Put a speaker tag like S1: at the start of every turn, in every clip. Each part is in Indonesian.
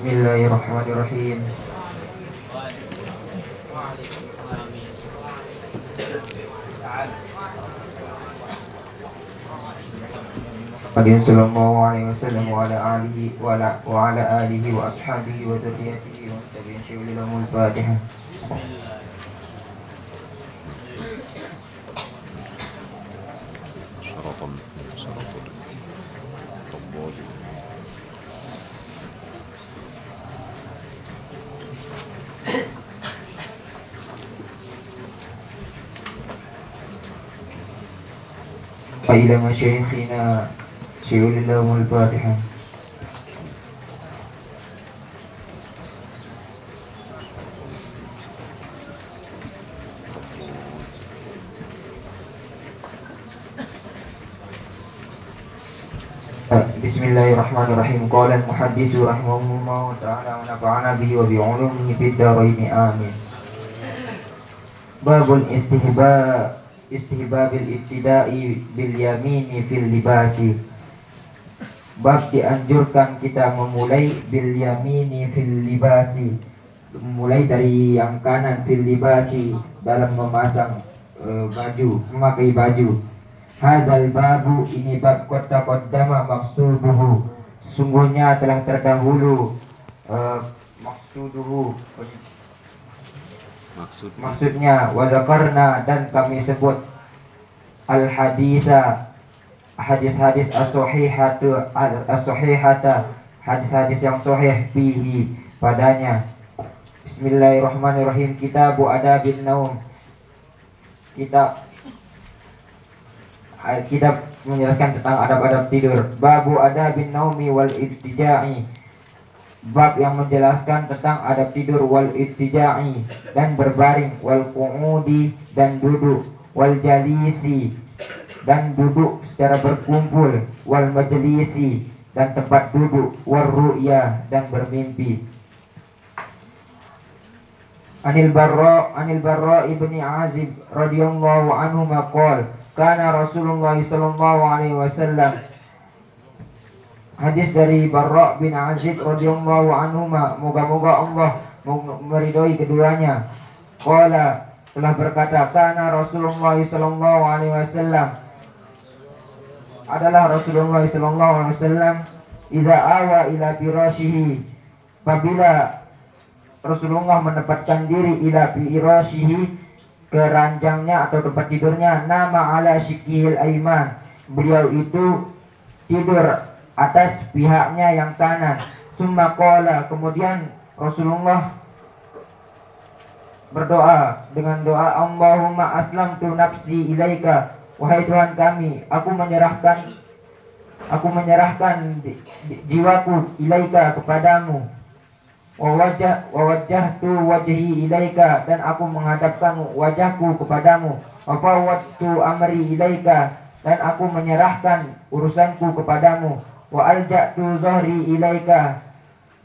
S1: Bismillahirrahmanirrahim. Nabi sallallahu alaihi wasallam wa ala alihi wa ashabihi wa dzurriyyatihi wa tabi'in syawlil Fatihah. Ila masyayikhina syawlil Fatihah. Bismillahirrahmanirrahim. Qala al-muhadditsu rahimahullahu ta'ala wa nafa'ana bihi wa bi 'ulumihi fid dharain amin. Babul istihbabil ibtida'i bil yamini fil libasi. Bab dianjurkan kita memulai bil yamini fil libasi, mulai dari yang kanan fil libasi, dalam memasang baju, memakai baju. Hadzal babu, ini bab qad taqaddama maqsuduhu, sungguhnya telah terdahulu maksudnya wa dzakarna, dan kami sebut al haditha, hadis-hadis as-sahihata, hadis-hadis yang sahih fihi, padanya. Bismillahirrahmanirrahim. Kitabu adabin naum, kitab menjelaskan tentang adab-adab tidur. Babu adabin naumi wal ibtija'i, bab yang menjelaskan tentang adab tidur, wal ibtija'i, dan berbaring, wal qu'udi, dan duduk, wal jalisi, dan duduk secara berkumpul, wal majlisi, dan tempat duduk, wal ru'ya, dan bermimpi. Anil Barra ibni Azib radhiyallahu anhu maqal kana Rasulullah sallallahu alaihi wasallam. Hadis dari Barra bin Azib radhiyallahu anhu, moga-moga Allah meridhoi keduanya. Qala, telah berkata, kana Rasulullah sallallahu alaihi wasallam, adalah Rasulullah sallallahu alaihi wasallam, idza awa ila firashihi, apabila Rasulullah menempatkan diri ila firashihi, ke ranjangnya atau tempat tidurnya, nama ala syikihil aiman, beliau itu tidur atas pihaknya yang kanan. Summa qala, kemudian Rasulullah berdoa dengan doa, Allahumma aslamtu nafsi ilaika, wahai Tuhan kami, aku menyerahkan jiwaku ilaika, kepadamu. Wa wajjahtu wajhi ilaika, dan aku menghadapkan wajahku kepadamu. Wa fawwadtu amri ilaika, dan aku menyerahkan urusanku kepadamu. Wa alja'tu zahri ilaika,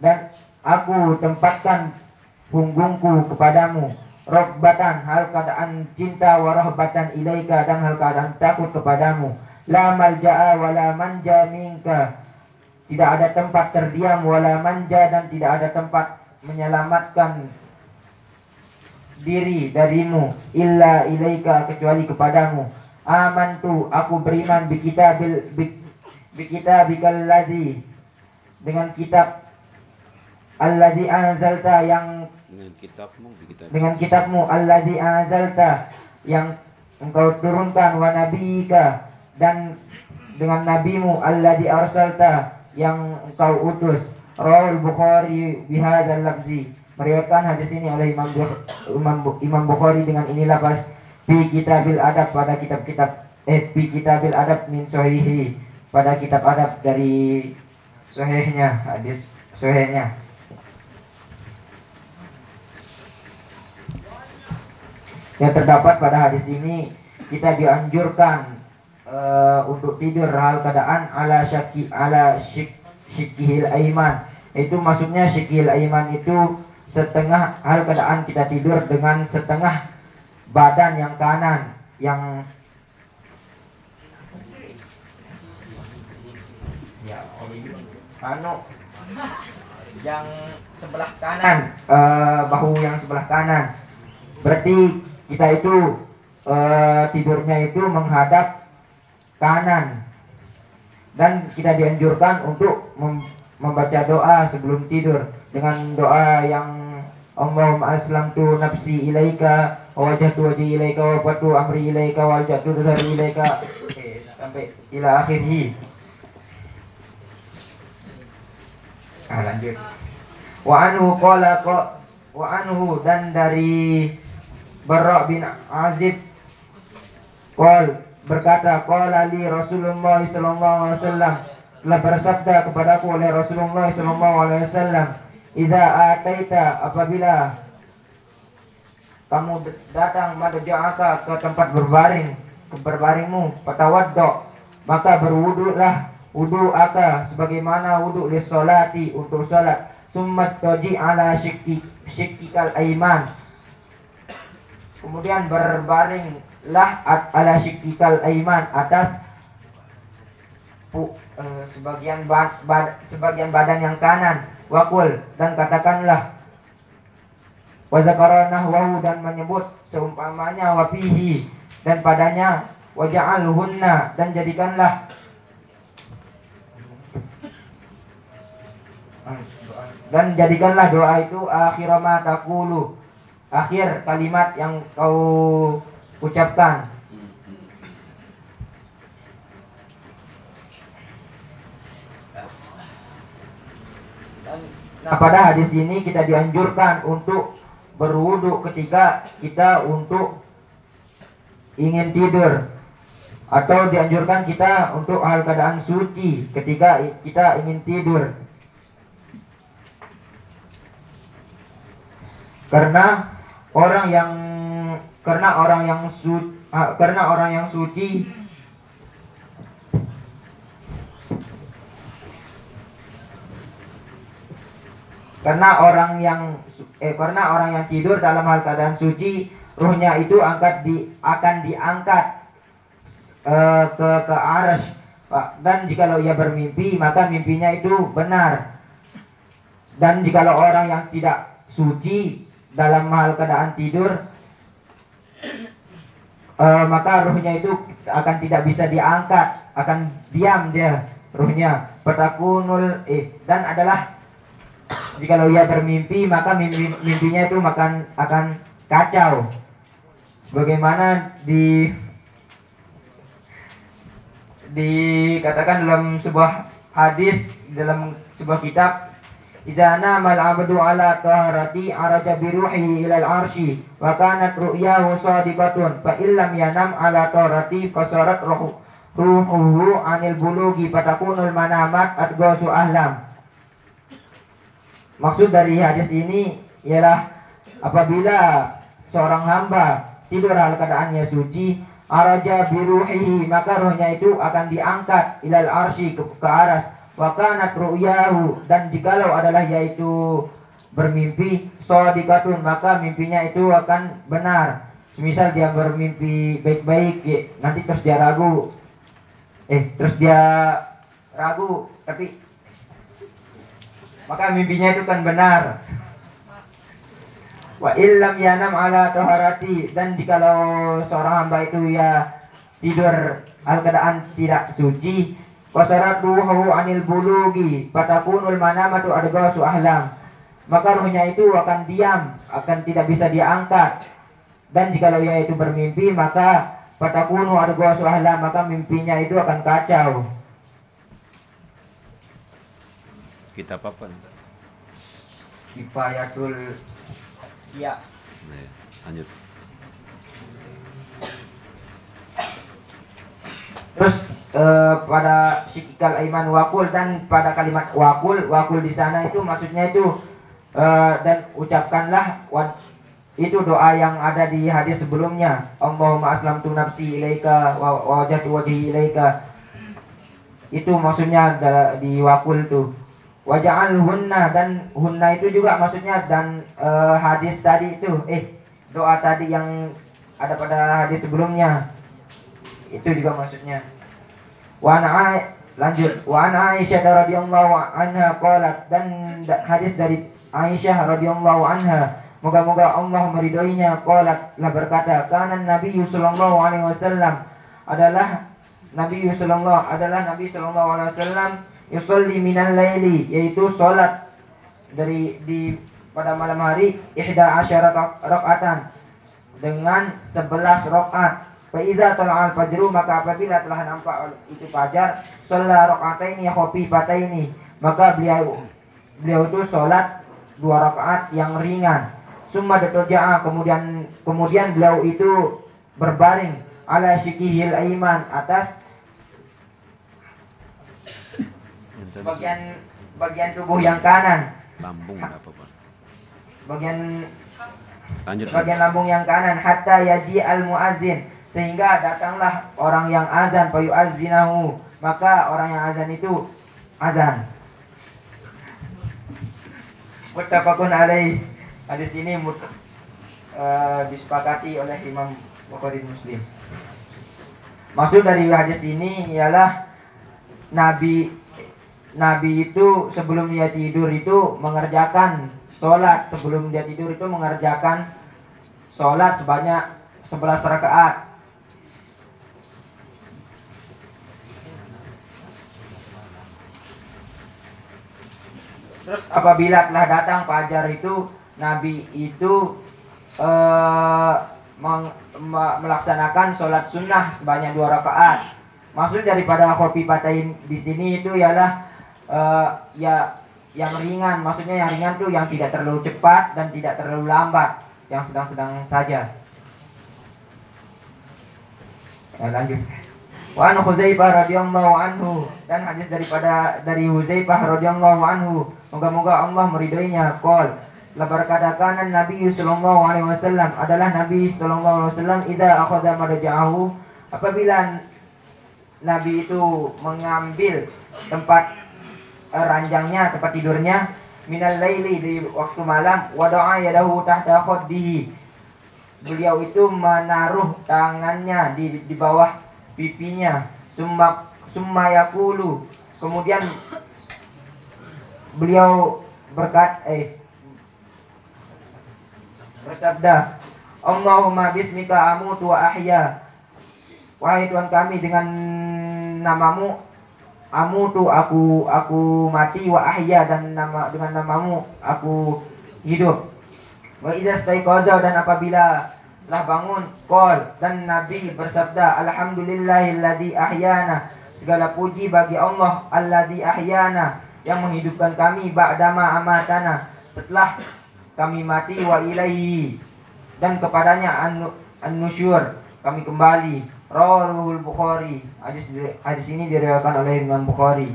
S1: dan aku tempatkan punggungku kepadamu. Rabbatan, hal keadaan cinta, wa rahbatan ilaika, dan hal keadaan takut kepadamu. La malja'a wa la manja minka, tidak ada tempat terdiam, wala manja, dan tidak ada tempat menyelamatkan diri darimu, illa ilaika, kecuali kepadamu. Amantu, aku beriman bikitabil ladzi, dengan kitab alladzi anzalta, yang dengan kitabmu alladzi anzalta, yang engkau turunkan, wa nabiyika, dan dengan nabimu alladzi arsalta, yang engkau utus. Rawal Bukhari bihadzal lafzi, meriwayatkan hadis ini oleh Imam Bukhari dengan ini lafaz, fi kitabil adab, pada kitab-kitab fi kitabil adab min sahihi, pada kitab adab dari sahihnya, hadis sahihnya. Yang terdapat pada hadis ini, kita dianjurkan untuk tidur hal keadaan ala syikihil aiman. Itu maksudnya syikihil aiman itu setengah, hal keadaan kita tidur dengan setengah badan yang kanan, yang yang sebelah kanan, bahu yang sebelah kanan. Berarti kita itu tidurnya itu menghadap kanan, dan kita dianjurkan untuk membaca doa sebelum tidur dengan doa yang Allahumma aslamtu nafsi ilaika wa wajjahtu wajhi ilaika wa fatu amri ilaika wa alja'tu dhari ilaika sampai ila akhirih. Lanjut. Wa anhu dan dari Bara' bin Azib berkata qala li Rasulullah sallallahu alaihi wasallam, telah bersabda kepadaku oleh Rasulullah sallallahu alaihi wasallam, idza ataita, apabila kamu datang madja'aka ke tempat berbaringmu, fatawaddo, maka berwudulah wudu'aka sebagaimana wudu' lis salati, untuk salat, summa taji ala syikkikal aiman, kemudian berbaringlah ala syikkikal aiman, atas sebagian badan yang kanan, wakul, dan katakanlah, wazakara nahwahu, dan menyebut seumpamanya, wafihi, dan padanya, waja'alhunna, dan jadikanlah doa itu akhir ma taqulu, akhir kalimat yang kau ucapkan. Nah, pada hadis ini kita dianjurkan untuk berwudu ketika kita untuk ingin tidur, atau dianjurkan kita untuk hal keadaan suci ketika kita ingin tidur. Karena orang yang suci karena orang yang tidur dalam hal keadaan suci, ruhnya itu akan diangkat ke arsy, dan jikalau ia bermimpi maka mimpinya itu benar. Dan jikalau orang yang tidak suci dalam hal keadaan tidur, maka ruhnya itu akan tidak bisa diangkat, akan diam dia ruhnya. Fatakunul dan adalah jikalau ia bermimpi maka mimpinya itu akan kacau. Bagaimana dikatakan dalam sebuah hadis, dalam sebuah kitab, idza nama al-'abdu ala taharati araja bi ruhihi ila al-'arsy wa kanat ru'yahu shadiqatun fa illam yanam ala taharati fasarat ruhuhu 'anil bulughi fatakunul manamat adghasu ahlam. Maksud dari hadis ini ialah apabila seorang hamba tidur hal keadaannya suci, araja bi ruhihi, maka rohnya itu akan diangkat ilal arsy, ke aras, wa kanat ru'yahu, dan jikalau adalah yaitu bermimpi, shadiqatun, maka mimpinya itu akan benar. Misal dia bermimpi baik-baik, nanti terus dia ragu, tapi maka mimpinya itu kan benar. Wa illam yanam ala taharati, dan jikalau seorang hamba itu ya tidur hal keadaan tidak suci, qasarat ruhuhu anil bulughi fatakunul manamatu adghasu ahlam, maka ruhnya itu akan diam, akan tidak bisa diangkat. Dan jikalau ia itu bermimpi, maka fatakunu adghasu ahlam, maka mimpinya itu akan kacau.
S2: Kitab apa nih?
S1: Kifayatul ya.
S2: Lanjut.
S1: Terus pada syikikal aiman wakul, dan pada kalimat wakul di sana itu maksudnya itu dan ucapkanlah itu doa yang ada di hadis sebelumnya, Allahumma aslamtu nafsi ilaika wa wajjahtu wajhi ilaika. Itu maksudnya di wakul tuh. Waja'alhunna, dan hunna itu juga maksudnya, dan hadis tadi itu doa tadi yang ada pada hadis sebelumnya itu juga maksudnya. Lanjut, wa an Aisyah radhiyallahu anha qalat, dan hadis dari Aisyah radhiyallahu anha, moga-moga Allah meridhoinya, qalat, lah berkata, kana Nabi sallallahu alaihi wasallam, adalah Nabi sallallahu alaihi wasallam yusolli minal laili, yaitu salat di pada malam hari, 11 rakaatan, dengan 11 rakaat. Fa idza tala'al fajru, maka apabila telah nampak itu fajar, shalla raka'ataini khafifataini, maka beliau itu salat 2 rakaat yang ringan. Summa datoja'a, kemudian beliau itu berbaring ala syikihil aiman, atas bagian tubuh yang kanan,
S2: Lambung apa Pak?
S1: bagian
S2: Lanjut.
S1: lambung yang kanan, hatta yaji al muazzin, sehingga datanglah orang yang azan, payu azinahu, maka orang yang azan itu azan. Muttafaqun alaih. Hadis ini disepakati oleh Imam Bukhari Muslim. Maksud dari hadis ini ialah Nabi itu sebelum dia tidur itu mengerjakan sholat, sebanyak 11 rakaat. Terus apabila telah datang fajar itu, Nabi itu melaksanakan sholat sunnah sebanyak 2 rakaat. Maksud daripada khofifatain di sini itu ialah yang ringan. Maksudnya yang ringan tuh yang tidak terlalu cepat dan tidak terlalu lambat, yang sedang-sedang saja. Lanjut. Wa an Huzaifah radhiyallahu anhu, dan hadis dari Huzaifah radhiyallahu anhu, moga-moga Allah meridhoinya, qol, la berkata Nabi sallallahu alaihi wasallam, adalah Nabi sallallahu alaihi wasallam, idza akhadha marja'ahu, apabila Nabi itu mengambil tempat ranjangnya, tempat tidurnya, minal laili, di waktu malam, wada'a yadahu tahta khaddihi, beliau itu menaruh tangannya di bawah pipinya, summa yaqulu, kemudian beliau bersabda, Allahumma bismika amutu wa ahya, wahai Tuhan kami, dengan namamu amutu, aku mati, wa ahya, dan dengan namamu aku hidup. Wa idza staiqaza, dan apabila telah bangun, qol, dan Nabi bersabda, alhamdulillahilladzi ahyana, segala puji bagi Allah, alladzi ahyana, yang menghidupkan kami, ba'dama amatana, setelah kami mati, wa ilaihi, dan kepadanya an-nusyur, kami kembali. Rawahul Bukhari. Hadis ini diriwayatkan oleh Imam Bukhari.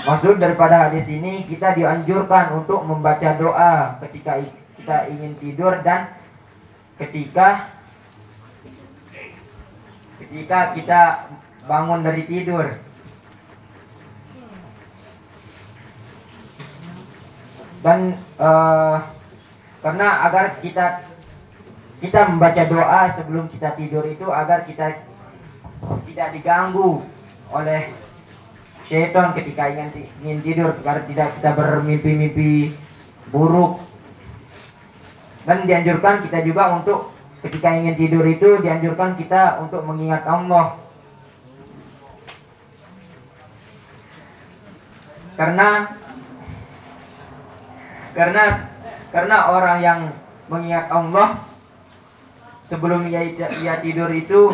S1: Maksud daripada hadis ini, kita dianjurkan untuk membaca doa ketika kita ingin tidur dan ketika kita bangun dari tidur. Dan karena agar kita membaca doa sebelum kita tidur itu agar kita tidak diganggu oleh syaitan ketika ingin tidur, agar tidak kita bermimpi-mimpi buruk. Dan dianjurkan kita juga untuk ketika ingin tidur itu, dianjurkan kita untuk mengingat Allah. Karena orang yang mengingat Allah sebelum ia tidur itu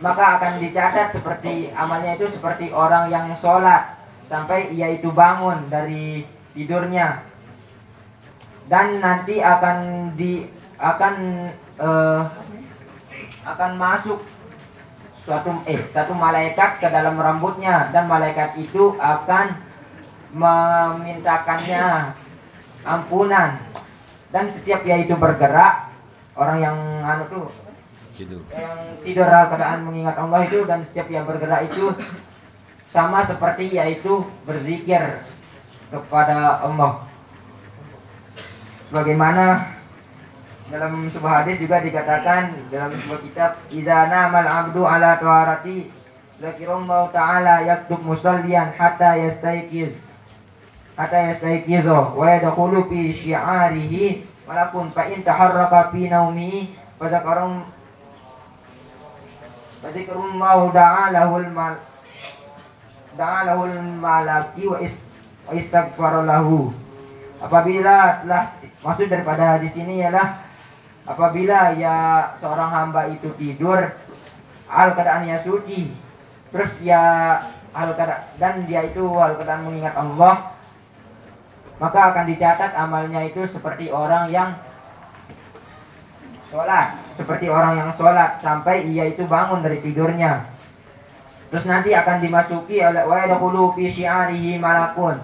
S1: maka akan dicatat seperti amalnya itu seperti orang yang sholat sampai ia itu bangun dari tidurnya, dan nanti akan masuk satu malaikat ke dalam rambutnya, dan malaikat itu akan memintakannya ampunan. Dan setiap ia itu bergerak, orang yang yang tidur dalam keadaan mengingat Allah itu, dan setiap ia bergerak itu sama seperti yaitu berzikir kepada Allah. Bagaimana dalam sebuah hadis juga dikatakan dalam sebuah kitab, idza namal abdu ala taharati dzakirallahu ta'ala yaktub musallian hatta yastayqiz wa yadkhulu fi syi'arihi malakun fa in taharraka fi naumihi fa dzakarallahu da'alahul malaki wa istaghfara lahu. Apabila telah, maksud daripada hadis ini ialah apabila ya seorang hamba itu tidur keadaannya suci, terus ya dan dia itu keadaan mengingat Allah, maka akan dicatat amalnya itu seperti orang yang sholat sampai ia itu bangun dari tidurnya. Terus nanti akan dimasuki oleh wa yadkhulu fi syi'arihi malakun,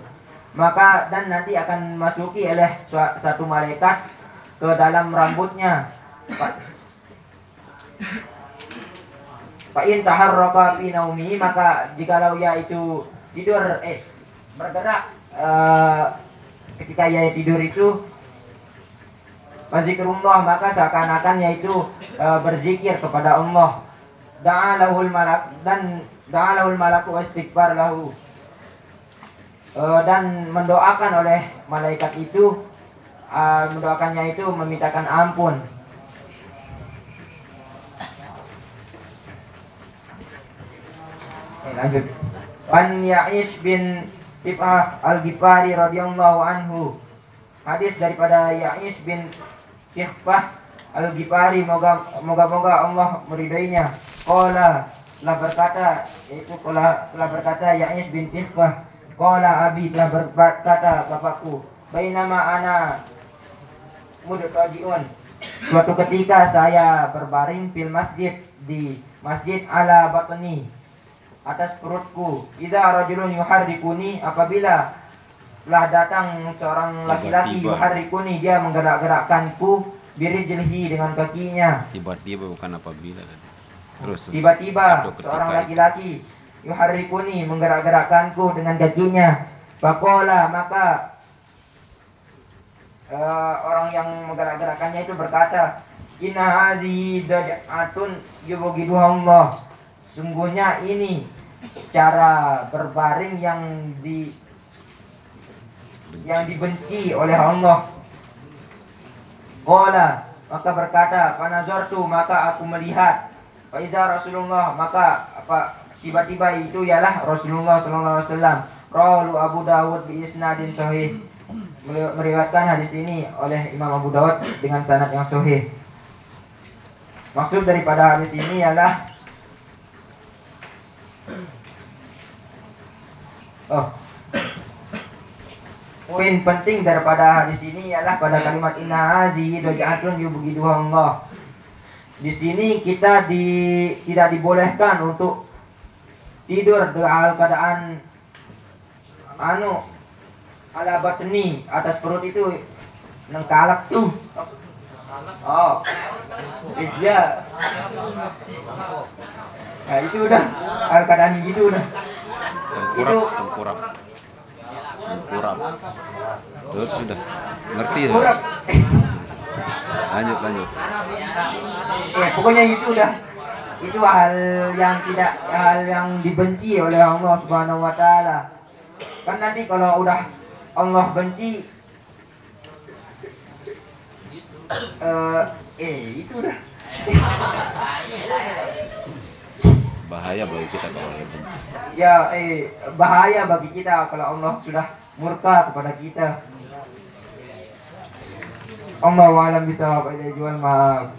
S1: maka dan nanti akan masuki oleh satu malaikat ke dalam rambutnya. Fa in taharraka fi naumihi, maka jikalau ia itu tidur bergerak ketika ia tidur itu, zikrullah, maka seakan-akan yaitu berzikir kepada Allah. Da'alahul malaku istighfar lahu, dan mendoakan oleh malaikat itu, mendoakannya itu memintakan ampun. Lanjut. An Ya'ish bin Tifah al-Ghifari radhiyallahu anhu. Hadis daripada Ya'ish bin Tifah al-Ghifari, moga-moga Allah meridainya. Qala, telah berkata Ya'ish bin Tifah, qala abi, telah berkata bapakku, bainama ana mudtajiun, suatu ketika saya berbaring fil masjid, di masjid, ala batni, atas perutku, idza rajulun yuharrikuni, apabila telah datang seorang laki-laki, yuharrikuni, dia menggerak-gerakkanku, birijlihi, dengan kakinya.
S2: Tiba-tiba, bukan apabila. Terus.
S1: Tiba-tiba seorang laki-laki yuharrikuni, menggerak-gerakkanku dengan kakinya. Faqala, maka orang yang menggerak-gerakkannya itu berkata, inna hadhihi daj'atun yubghiduha Allah, sungguhnya ini cara berbaring yang dibenci oleh Allah. Qala, maka berkata, fanazartu, maka aku melihat, fa iza Rasulullah, maka tiba-tiba itu ialah Rasulullah sallallahu alaihi wasallam. Rawahu Abu Dawud bi isnadin sahih. Meriwayatkan hadis ini oleh Imam Abu Dawud dengan sanad yang sahih. Maksud daripada hadis ini ialah poin penting daripada hadis ini ialah pada kalimat inna hazihi daj'atun yubghiduha Allah. Di sini kita tidak dibolehkan untuk tidur dalam keadaan ala batni, atas perut itu nengkalak tuh. Oh, iya. Nah, itu udah keadaan gitu udah.
S2: Tengkurap. Terus sudah ngerti ya? Lanjut.
S1: Pokoknya itu udah, itu hal yang dibenci oleh Allah Subhanahu wa taala. Kan nanti kalau udah Allah benci, itu udah
S2: bahaya bagi kita kalau Allah benci.
S1: Ya, bahaya bagi kita kalau Allah sudah murka kepada kita. Allah wa'alam bisawab. Jual maaf.